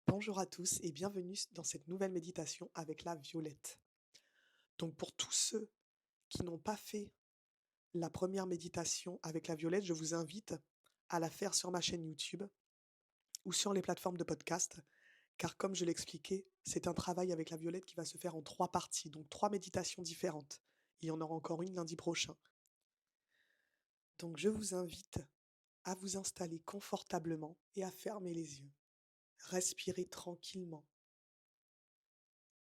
Bonjour à tous et bienvenue dans cette nouvelle méditation avec la violette. Donc pour tous ceux qui n'ont pas fait la première méditation avec la violette, je vous invite à la faire sur ma chaîne YouTube ou sur les plateformes de podcast, car comme je l'expliquais, c'est un travail avec la violette qui va se faire en 3 parties, donc 3 méditations différentes. Il y en aura encore une lundi prochain. Donc je vous invite à vous installer confortablement et à fermer les yeux. Respirez tranquillement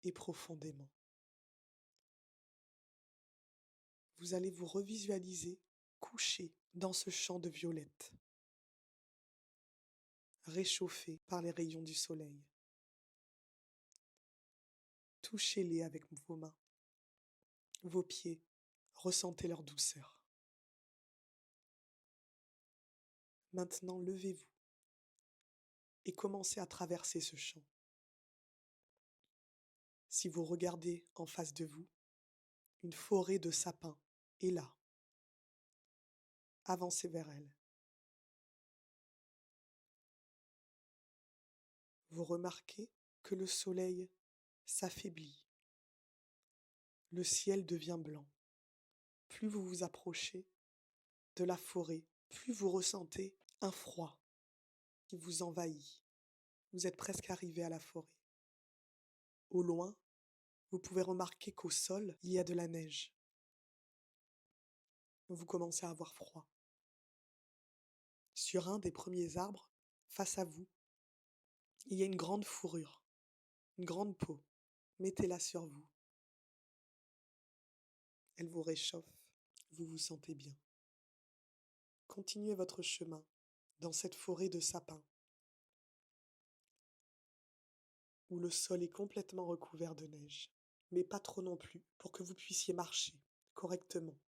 et profondément. Vous allez vous revisualiser couché dans ce champ de violette, réchauffé par les rayons du soleil. Touchez-les avec vos mains, vos pieds, ressentez leur douceur. Maintenant, levez-vous et commencez à traverser ce champ. Si vous regardez en face de vous, une forêt de sapins est là. Avancez vers elle. Vous remarquez que le soleil s'affaiblit. Le ciel devient blanc. Plus vous vous approchez de la forêt, plus vous ressentez un froid qui vous envahit. Vous êtes presque arrivé à la forêt. Au loin, vous pouvez remarquer qu'au sol, il y a de la neige. Vous commencez à avoir froid. Sur un des premiers arbres, face à vous, il y a une grande fourrure, une grande peau. Mettez-la sur vous. Elle vous réchauffe. Vous vous sentez bien. Continuez votre chemin dans cette forêt de sapins où le sol est complètement recouvert de neige, mais pas trop non plus pour que vous puissiez marcher correctement.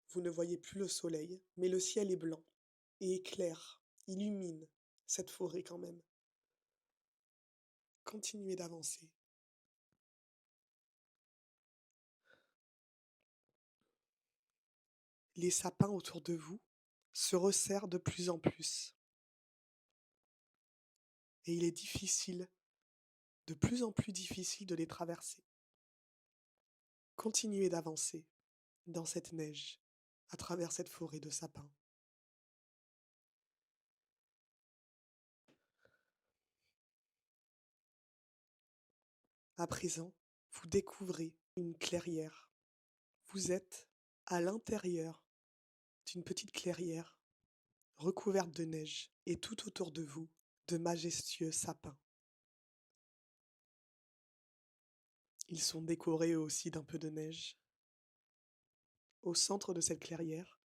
Vous ne voyez plus le soleil, mais le ciel est blanc et éclaire, illumine cette forêt quand même. Continuez d'avancer. Les sapins autour de vous se resserrent de plus en plus. Et il est difficile, de plus en plus difficile de les traverser. Continuez d'avancer dans cette neige, à travers cette forêt de sapins. À présent, vous découvrez une clairière. Vous êtes à l'intérieur d'une petite clairière recouverte de neige et tout autour de vous, de majestueux sapins. Ils sont décorés eux aussi d'un peu de neige. Au centre de cette clairière,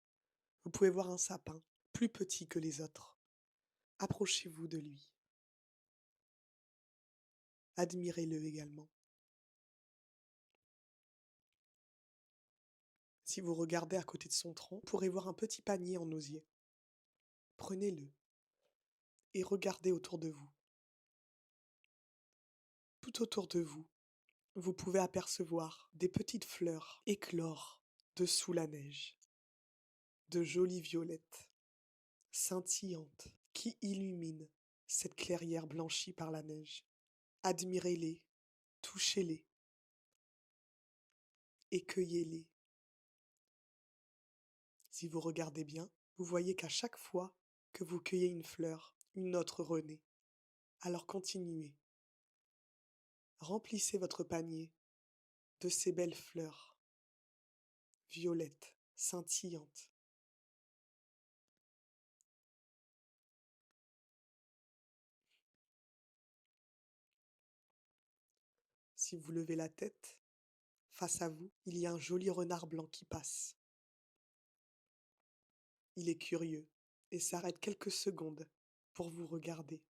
vous pouvez voir un sapin plus petit que les autres. Approchez-vous de lui. Admirez-le également. Si vous regardez à côté de son tronc, vous pourrez voir un petit panier en osier. Prenez-le et regardez autour de vous. Tout autour de vous, vous pouvez apercevoir des petites fleurs éclore dessous la neige. De jolies violettes, scintillantes, qui illuminent cette clairière blanchie par la neige. Admirez-les, touchez-les et cueillez-les. Si vous regardez bien, vous voyez qu'à chaque fois que vous cueillez une fleur, une autre renaît. Alors continuez. Remplissez votre panier de ces belles fleurs, violettes, scintillantes. Si vous levez la tête, face à vous, il y a un joli renard blanc qui passe. Il est curieux et s'arrête quelques secondes pour vous regarder.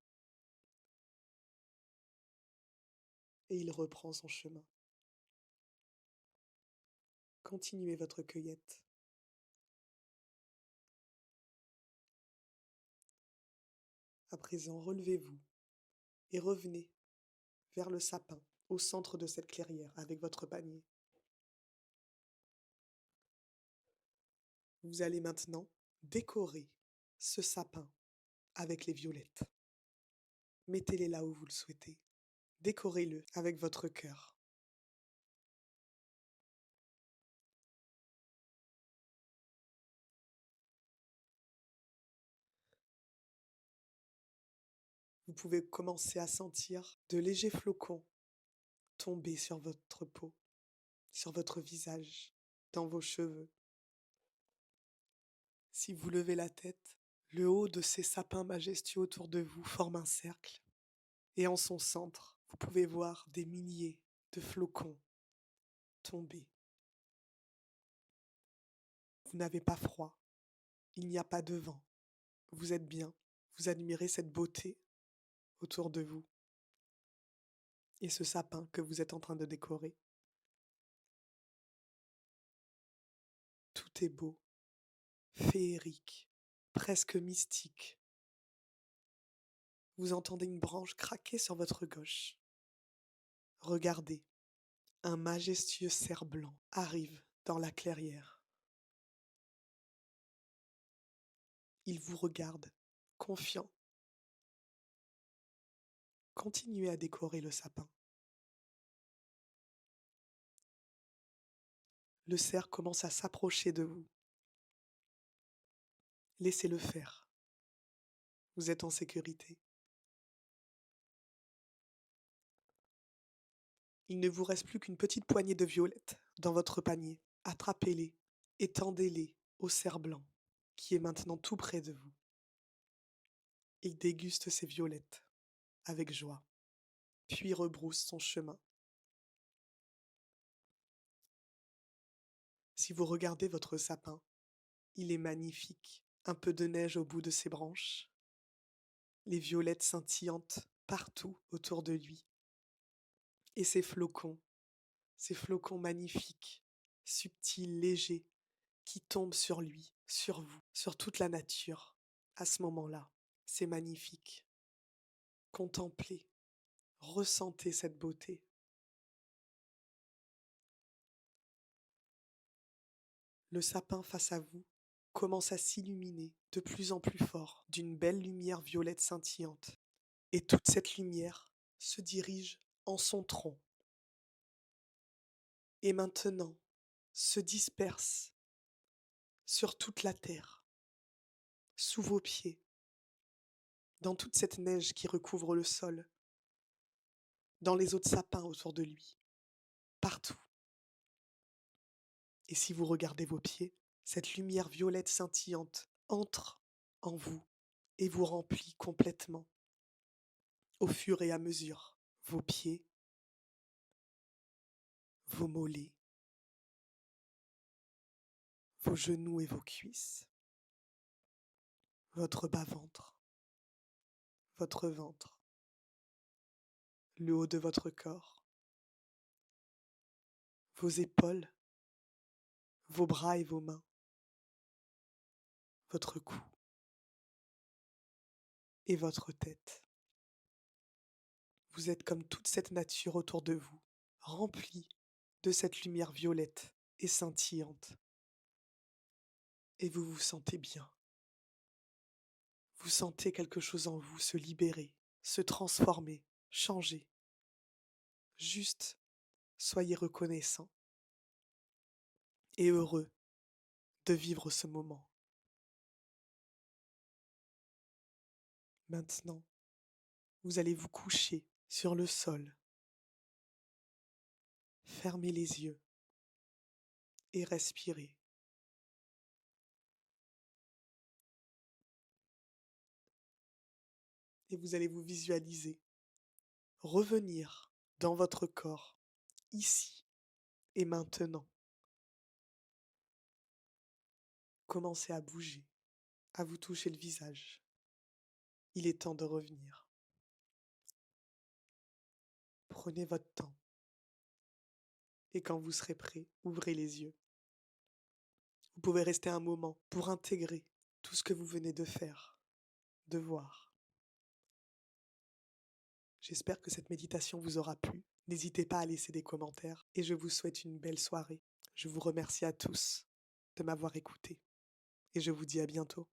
Et il reprend son chemin. Continuez votre cueillette. À présent, relevez-vous et revenez vers le sapin, au centre de cette clairière, avec votre panier. Vous allez maintenant décorer ce sapin avec les violettes. Mettez-les là où vous le souhaitez. Décorez-le avec votre cœur. Vous pouvez commencer à sentir de légers flocons tomber sur votre peau, sur votre visage, dans vos cheveux. Si vous levez la tête, le haut de ces sapins majestueux autour de vous forme un cercle. Et en son centre, vous pouvez voir des milliers de flocons tomber. Vous n'avez pas froid, il n'y a pas de vent. Vous êtes bien, vous admirez cette beauté autour de vous et ce sapin que vous êtes en train de décorer. Tout est beau, féerique, presque mystique. Vous entendez une branche craquer sur votre gauche. Regardez, un majestueux cerf blanc arrive dans la clairière. Il vous regarde, confiant. Continuez à décorer le sapin. Le cerf commence à s'approcher de vous. Laissez-le faire. Vous êtes en sécurité. Il ne vous reste plus qu'une petite poignée de violettes dans votre panier. Attrapez-les et tendez-les au cerf blanc qui est maintenant tout près de vous. Il déguste ses violettes avec joie, puis rebrousse son chemin. Si vous regardez votre sapin, il est magnifique. Un peu de neige au bout de ses branches, les violettes scintillantes partout autour de lui, et ces flocons magnifiques, subtils, légers, qui tombent sur lui, sur vous, sur toute la nature. À ce moment-là, c'est magnifique. Contemplez, ressentez cette beauté. Le sapin face à vous commence à s'illuminer de plus en plus fort d'une belle lumière violette scintillante. Et toute cette lumière se dirige en son tronc. Et maintenant, se disperse sur toute la terre, sous vos pieds, dans toute cette neige qui recouvre le sol, dans les autres sapins autour de lui, partout. Et si vous regardez vos pieds, cette lumière violette scintillante entre en vous et vous remplit complètement, au fur et à mesure, vos pieds, vos mollets, vos genoux et vos cuisses, votre bas-ventre, votre ventre, le haut de votre corps, vos épaules, vos bras et vos mains, votre cou et votre tête. Vous êtes comme toute cette nature autour de vous, remplie de cette lumière violette et scintillante. Et vous vous sentez bien. Vous sentez quelque chose en vous se libérer, se transformer, changer. Juste, soyez reconnaissant et heureux de vivre ce moment. Maintenant, vous allez vous coucher sur le sol. Fermez les yeux et respirez. Et vous allez vous visualiser revenir dans votre corps, ici et maintenant. Commencez à bouger, à vous toucher le visage. Il est temps de revenir. Prenez votre temps. Et quand vous serez prêt, ouvrez les yeux. Vous pouvez rester un moment pour intégrer tout ce que vous venez de faire, de voir. J'espère que cette méditation vous aura plu. N'hésitez pas à laisser des commentaires et je vous souhaite une belle soirée. Je vous remercie à tous de m'avoir écouté et je vous dis à bientôt.